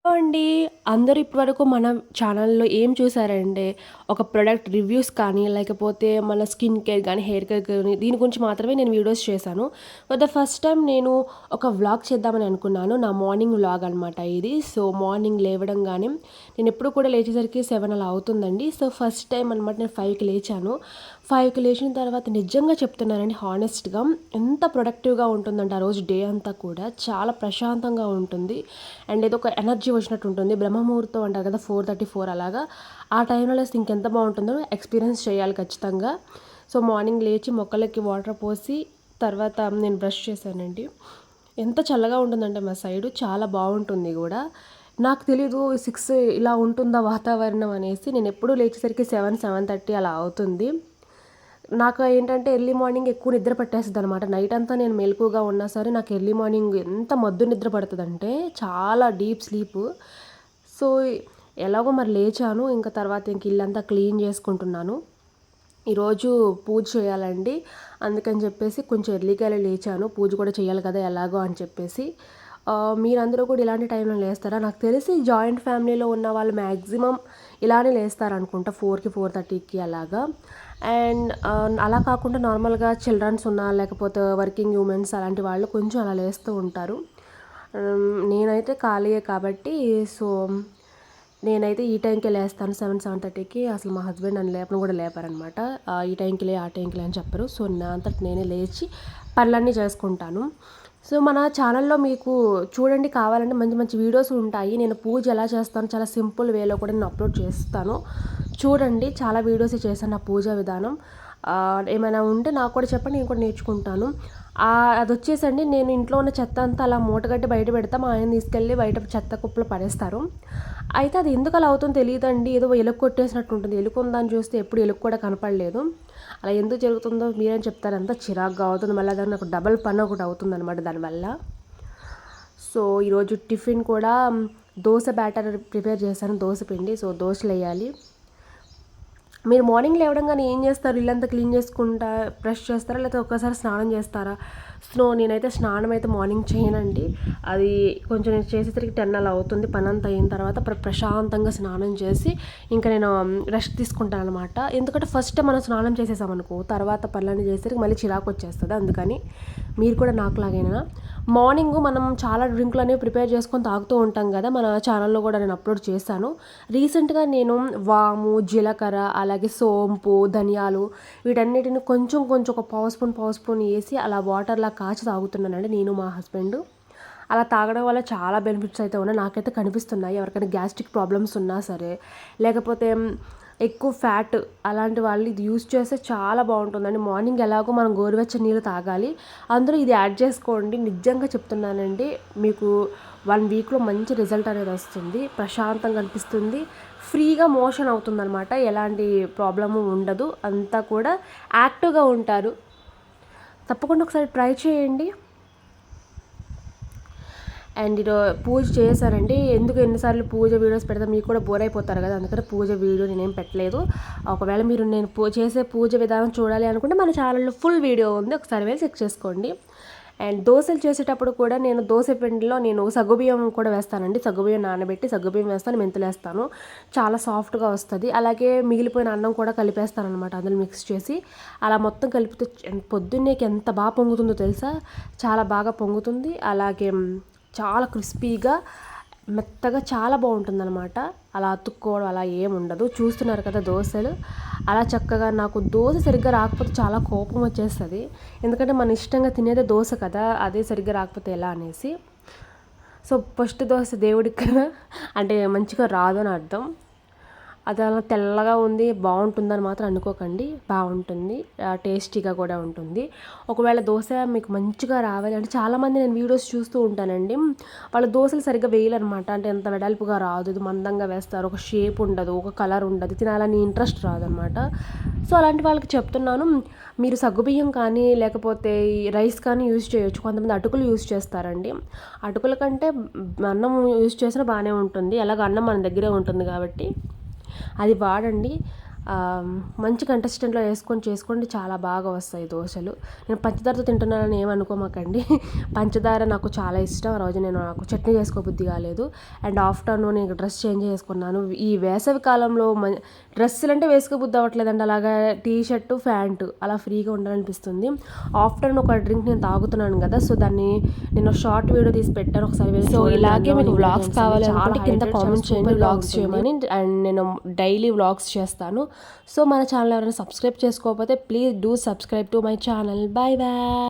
అండి. అందరూ ఇప్పటివరకు మన ఛానల్‌లో ఏం చూసారంటే, ఒక ప్రొడక్ట్ రివ్యూస్ కానీ, లేకపోతే మన స్కిన్ కేర్ గానీ, హెయిర్ కేర్ గానీ, దీని గురించి మాత్రమే నేను వీడియోస్ చేశాను. ఫర్ ద ఫస్ట్ టైమ్ నేను ఒక వ్లాగ్ చేద్దామని అనుకున్నాను. నా మార్నింగ్ వ్లాగ్ అనమాట ఇది. సో, మార్నింగ్ లేవడంగానే నేనెప్పుడు కూడా లేచేసరికి 7 అలా అవుతుందండి. సో, ఫస్ట్ టైమ్ అనమాట నేను 5కి లేచాను. 5కి లేచిన తర్వాత నిజంగా చెప్తున్నానండి హానెస్ట్‌గా ఎంత ప్రొడక్టివ్‌గా ఉంటుందంటే ఆ రోజు డే అంతా కూడా చాలా ప్రశాంతంగా ఉంటుంది. అండ్ ఏదో ఒక ఎనర్జీ వచ్చినట్టు ఉంటుంది. బ్రహ్మముహూర్తం అంటారు కదా 4:34 అలాగా. ఆ టైంలో లేస్తే ఇంకెంత బావుంటుందో ఎక్స్‌పీరియన్స్ చేయాలి ఖచ్చితంగా. సో, మార్నింగ్ లేచి మొక్కలకి వాటర్ పోసి తర్వాత నేను బ్రష్ చేశానండి. ఎంత చల్లగా ఉంటుందంటే మా సైడు చాలా బావుంటుంది గూడా. నాకు తెలీదు 6 ఇలా ఉంటుందా వాతావరణం అనేసి. నేనెప్పుడూ లేచేసరికి 7, 7:30 అలా అవుతుంది. నాకు ఏంటంటే ఎర్లీ మార్నింగ్ ఎక్కువ నిద్ర పట్టేస్తదనమాట. నైట్ అంతా నేను మెలకువగా ఉన్నా సరే నాకు ఎర్లీ మార్నింగ్ ఎంత మొద్దు నిద్ర పడతదంటే చాలా డీప్ స్లీపు. సో, ఎలాగో మరి లేచాను. ఇంక తర్వాత ఇల్లంతా క్లీన్ చేసుకుంటున్నాను. ఈరోజు పూజ చేయాలండి. అందుకని చెప్పేసి కొంచెం ఎర్లీగానే లేచాను. పూజ కూడా చేయాలి కదా ఎలాగో అని చెప్పేసి. మీరందరూ కూడా ఇలాంటి టైంలో లేస్తారా? నాకు తెలిసి జాయింట్ ఫ్యామిలీలో ఉన్న వాళ్ళు మ్యాక్సిమం ఇలానే లేస్తారనుకుంటా 4కి, 4:30కి అలాగా. అండ్ అలా కాకుండా నార్మల్‌గా చిల్డ్రన్స్ ఉన్నా లేకపోతే వర్కింగ్ ఉమెన్స్ అలాంటి వాళ్ళు కొంచెం అలా లేస్తూ ఉంటారు. నేనైతే ఖాళీయే కాబట్టి సో, నేనైతే ఈ టైంకే లేస్తాను 7, 7:30కి. అసలు మా హస్బెండ్ నన్ను లేపను కూడా లేపారనమాట. ఈ టైంకి లే, ఆ టైంకి లే అని చెప్పరు. సో, నా అంతట నేనే లేచి పనులన్నీ చేసుకుంటాను. సో, మన ఛానల్‌లో మీకు చూడండి కావాలంటే మంచి మంచి వీడియోస్ ఉంటాయి. నేను పూజ ఎలా చేస్తానో చాలా సింపుల్ వేలో కూడా నేను అప్లోడ్ చేస్తాను. చూడండి చాలా వీడియోసే చేశాను నా పూజా విధానం. ఏమైనా ఉంటే నాకు కూడా చెప్పండి నేను కూడా నేర్చుకుంటాను. అదొచ్చేసండి నేను ఇంట్లో ఉన్న చెత్త అంతా అలా మూటగట్టి బయట పెడతా. మా ఆయన తీసుకెళ్ళి బయట చెత్త కుప్పలో పడేస్తారు. అయితే అది ఎందుకు అలా అవుతుందో తెలీదండి. ఏదో ఎలుక కొట్టేసినట్టు ఉంటుంది. ఎలుక ఉందని చూస్తే ఎప్పుడు ఎలుక కూడా కనపడలేదు. అలా ఎందుకు జరుగుతుందో మీరేం చెప్తారు? అంతా చిరాకుగా అవుతుంది. మళ్ళీ అది నాకు డబల్ పని ఒకటి అవుతుందనమాట దానివల్ల. సో, ఈరోజు టిఫిన్ కూడా దోస బ్యాటర్ ప్రిపేర్ చేశాను. దోస పిండి. సో, దోసలెయ్యాలి. మీరు మార్నింగ్ లేవడంగానే ఏం చేస్తారు? ఇల్లంతా క్లీన్ చేసుకుంటా బ్రష్ చేస్తారా? లేకపోతే ఒక్కసారి స్నానం చేస్తారా? నేనైతే స్నానం అయితే మార్నింగ్ చేయనండి. అది కొంచెం నేను చేసేసరికి 10 అలా అవుతుంది. పనంతా అయిన తర్వాత ప్రశాంతంగా స్నానం చేసి ఇంకా నేను రెస్ట్ తీసుకుంటాననమాట. ఎందుకంటే ఫస్ట్ మనం స్నానం చేసేసామనుకో తర్వాత పనులన్నీ చేసేసరికి మళ్ళీ చిరాకు వచ్చేస్తది. అందుకని మీరు కూడా నాకులాగేనా? మార్నింగ్ మనం చాలా డ్రింకులు అనేవి ప్రిపేర్ చేసుకొని తాగుతూ ఉంటాం కదా! మన ఛానల్‌లో కూడా నేను అప్లోడ్ చేశాను. రీసెంట్‌గా నేను వాము, జీలకర్ర, అలాగే సోంపు, ధనియాలు వీటన్నిటిని కొంచెం కొంచెం ఒక పావు స్పూన్ ఏసి అలా వాటర్‌లా కాచి తాగుతున్నానండి నేను, మా హస్బెండు. అలా తాగడం వల్ల చాలా బెనిఫిట్స్ అయితే ఉన్నాయి. నాకైతే కనిపిస్తున్నాయి. ఎవరికైనా గ్యాస్ట్రిక్ ప్రాబ్లమ్స్ ఉన్నా సరే, లేకపోతే ఎక్కువ ఫ్యాట్ అలాంటి వాళ్ళు ఇది యూజ్ చేస్తే చాలా బాగుంటుందండి. మార్నింగ్ ఎలాగో మనం గోరువెచ్చని నీళ్ళు తాగాలి. అందులో ఇది యాడ్ చేసుకోండి. నిజంగా చెప్తున్నానండి. మీకు 1 వీక్‌లో మంచి రిజల్ట్ అనేది వస్తుంది. ప్రశాంతంగా అనిపిస్తుంది. ఫ్రీగా మోషన్ అవుతుందనమాట. ఎలాంటి ప్రాబ్లము ఉండదు. అంతా కూడా యాక్టివ్‌గా ఉంటారు. తప్పకుండా ఒకసారి ట్రై చేయండి. అండ్ పూజ చేశానండి. ఎందుకు ఎన్నిసార్లు పూజ వీడియోస్ పెడితే మీకు కూడా బోర్ అయిపోతారు కదా! అందుకని పూజ వీడియో నేనేం పెట్టలేదు. ఒకవేళ మీరు నేను చేసే పూజ విధానం చూడాలి అనుకుంటే మన ఛానల్‌లో ఫుల్ వీడియో ఉంది. ఒకసారి వెళ్ళి చెక్ చేసుకోండి. అండ్ దోసలు చేసేటప్పుడు కూడా నేను దోస పిండిలో నేను సగ్గుబియ్యం కూడా వేస్తానండి. సగ్గుబియ్యం నానబెట్టి సగ్గుబియ్యం వేస్తాను, మెంతులేస్తాను. చాలా సాఫ్ట్‌గా వస్తది. అలాగే మిగిలిపోయిన అన్నం కూడా కలిపేస్తాననమాట అందులో మిక్స్ చేసి. అలా మొత్తం కలిపితే పొద్దున్నేకి ఎంత బాగా పొంగుతుందో తెలుసా? చాలా బాగా పొంగుతుంది. అలాగే చాలా క్రిస్పీగా మెత్తగా చాలా బాగుంటుందన్నమాట. అలా అతుక్కోవడం అలా ఏముండదు. చూస్తున్నారు కదా దోసలు. అలా చక్కగా నాకు దోస సరిగ్గా రాకపోతే చాలా కోపం వచ్చేస్తుంది. ఎందుకంటే మన ఇష్టంగా తినేదే దోస కదా! అదే సరిగ్గా రాకపోతే ఎలా అనేసి. సో, ఫస్ట్ దోస దేవుడికి కదా అంటే మంచిగా రాదు అని అర్థం. అది అలా తెల్లగా ఉంది బాగుంటుందని మాత్రం అనుకోకండి. బాగుంటుంది. టేస్టీగా కూడా ఉంటుంది. ఒకవేళ దోస మీకు మంచిగా రావాలి అంటే చాలామంది నేను వీడియోస్ చూస్తూ ఉంటానండి. వాళ్ళు దోసలు సరిగ్గా వేయరనమాట. అంటే ఎంత వెడల్పుగా రాదు. ఇది మందంగా వేస్తారు. ఒక షేప్ ఉండదు. ఒక కలర్ ఉండదు. తినాలని ఇంట్రెస్ట్ రాదనమాట. సో, అలాంటి వాళ్ళకి చెప్తున్నాను. మీరు సగ్గుబియ్యం కానీ లేకపోతే ఈ రైస్ కానీ యూజ్ చేయొచ్చు. కొంతమంది అటుకులు యూజ్ చేస్తారండి. అటుకుల కంటే అన్నం యూజ్ చేసినా బాగానే ఉంటుంది. ఎలాగో అన్నం మన దగ్గరే ఉంటుంది కాబట్టి అది వాడండి. మంచి కంటెస్టెంట్లో వేసుకొని చేసుకోండి, చాలా బాగా వస్తాయి దోశలు. నేను పంచదారతో తింటున్నానని ఏమనుకోమాకండి. పంచదార నాకు చాలా ఇష్టం. ఆ రోజు నాకు చట్నీ చేసుకోబుద్ధి కాలేదు. అండ్ ఆఫ్టర్నూన్ ఇంక డ్రెస్ చేంజ్ చేసుకున్నాను. ఈ వేసవి కాలంలో డ్రెస్సులు అంటే వేసుకోబుద్ధి అవ్వట్లేదండి. అలాగా టీ షర్టు ప్యాంటు అలా ఫ్రీగా ఉండాలనిపిస్తుంది. ఆఫ్టర్నూన్ ఒక డ్రింక్ నేను తాగుతున్నాను కదా, సో దాన్ని నేను షార్ట్ వీడియో తీసి పెట్టాను, ఒకసారి వెళ్ళి సో ఇలాగే మీకు వ్లాగ్స్ కావాలి అనుకుంటే కింద కామెంట్ చేయండి వ్లాగ్స్ చేయమని. అండ్ నేను డైలీ వ్లాగ్స్ చేస్తాను. సో మన ఛానల్ ఎవరైనా సబ్స్క్రైబ్ చేసుకోకపోతే please do subscribe to my channel. Bye bye.